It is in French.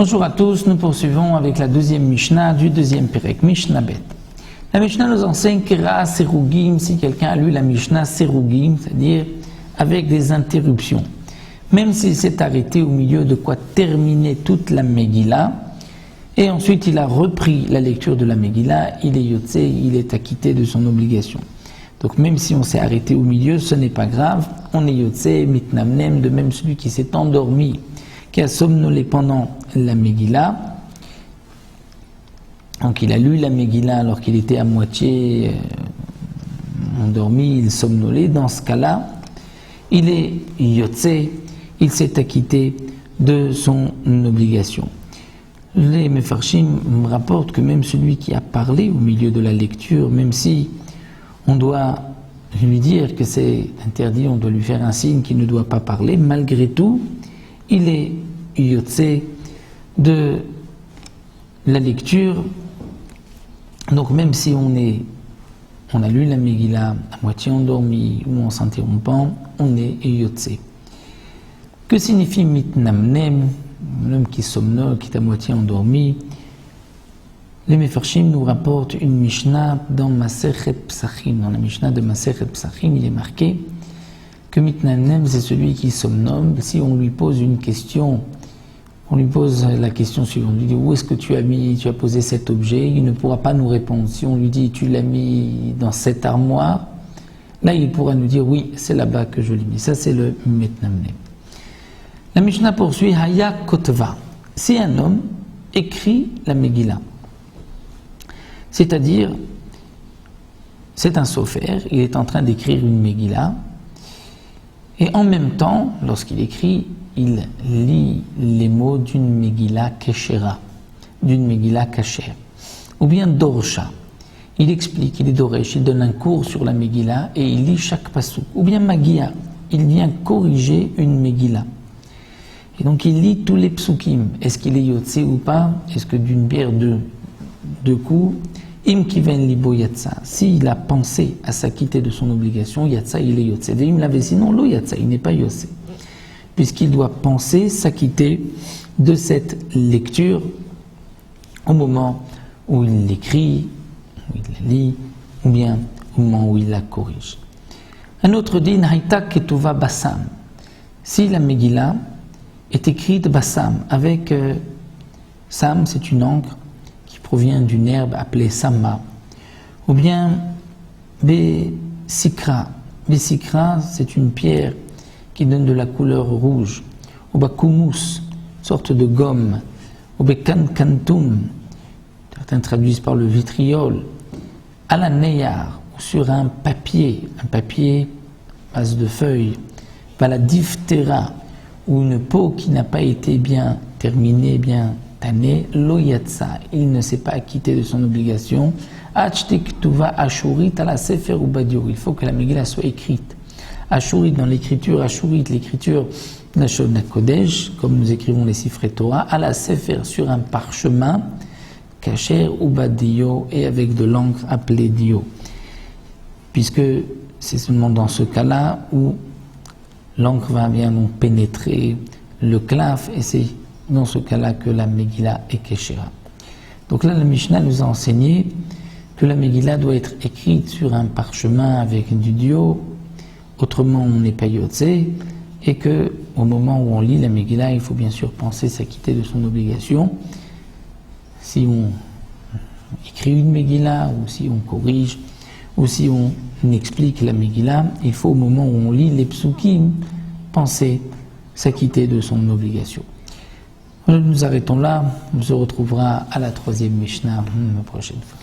Bonjour à tous, nous poursuivons avec la deuxième Mishnah du deuxième Perek, Mishnah Bet. La Mishnah nous enseigne Kira Serugim, si quelqu'un a lu la Mishnah Serugim, c'est-à-dire avec des interruptions. Même s'il s'est arrêté au milieu de quoi terminer toute la Megillah, et ensuite il a repris la lecture de la Megillah, il est yotze, il est acquitté de son obligation. Donc même si on s'est arrêté au milieu, ce n'est pas grave, on est yotze, mitnamnem, de même celui qui s'est endormi, qui a somnolé pendant la Megillah. Donc il a lu la Megillah alors qu'il était à moitié endormi, il somnolait. Dans ce cas-là, il est yotze, il s'est acquitté de son obligation. Les Mefarshim me rapportent que même celui qui a parlé au milieu de la lecture, même si on doit lui dire que c'est interdit, on doit lui faire un signe qu'il ne doit pas parler, malgré tout, il est yotze de la lecture. Donc même si on a lu la Megillah à moitié endormi ou en s'interrompant, on est yotze. Que signifie mitnamnem, l'homme qui somnole, qui est à moitié endormi? Les Mefarshim nous rapportent une Mishnah dans Masechet Psachim. Dans la Mishnah de Masechet Psachim, il est marqué que mitnamnem, c'est celui qui somnole. Si on lui pose une question, on lui pose la question suivante, on lui dit où est-ce que tu as posé cet objet, il ne pourra pas nous répondre. Si on lui dit tu l'as mis dans cette armoire, là il pourra nous dire oui, c'est là-bas que je l'ai mis. Ça c'est le mitnamnem. La Mishnah poursuit Haya Kotva. Si un homme écrit la Megillah, c'est-à-dire c'est un sofer, il est en train d'écrire une Megillah, et en même temps, lorsqu'il écrit, il lit les mots d'une Megillah Keshera, d'une Megillah Kasher, ou bien Dorsha. Il explique, il est Doresh, il donne un cours sur la Megillah et il lit chaque passouk. Ou bien Magia, il vient corriger une Megillah. Et donc il lit tous les psukim. Est-ce qu'il est yotze ou pas? Est-ce que d'une bière deux coups? Im kiven libo yatsa. S'il a pensé à s'acquitter de son obligation, yatsa, il est yotze. Veim l'avait sinon, lo yatsa, il n'est pas yotze. Puisqu'il doit penser s'acquitter de cette lecture au moment où il l'écrit, où il la lit, ou bien au moment où il la corrige. Un autre dit, Naïta ketuva basam. Si la Megillah est écrite basam, avec sam, c'est une encre qui provient d'une herbe appelée samma, ou bien besikra. Besikra, c'est une pierre qui donne de la couleur rouge, ou bakumous, sorte de gomme, ou bekankantum, certains traduisent par le vitriol, à la neyar, ou sur un papier base de feuilles, la diphtéra, ou une peau qui n'a pas été bien terminée, bien tannée, lo yatsa, il ne s'est pas acquitté de son obligation, achtektuva ashurit ala sefer ou badiur, il faut que la Megillah soit écrite. Ashurit dans l'écriture, Ashurit, l'écriture Lashon HaKodesh, comme nous écrivons les Sifrei Torah, à la Sefer sur un parchemin, Kasher ou Badio, et avec de l'encre appelée Dio. Puisque c'est seulement dans ce cas-là où l'encre va bien donc pénétrer le claf, et c'est dans ce cas-là que la Megillah est Keshera. Donc là, la Mishnah nous a enseigné que la Megillah doit être écrite sur un parchemin avec du Dio. Autrement, on n'est pas yotze, et que au moment où on lit la Megillah, il faut bien sûr penser s'acquitter de son obligation. Si on écrit une Megillah, ou si on corrige, ou si on explique la Megillah, il faut au moment où on lit les psukim, penser s'acquitter de son obligation. Nous nous arrêtons là, on se retrouvera à la troisième Mishnah la prochaine fois.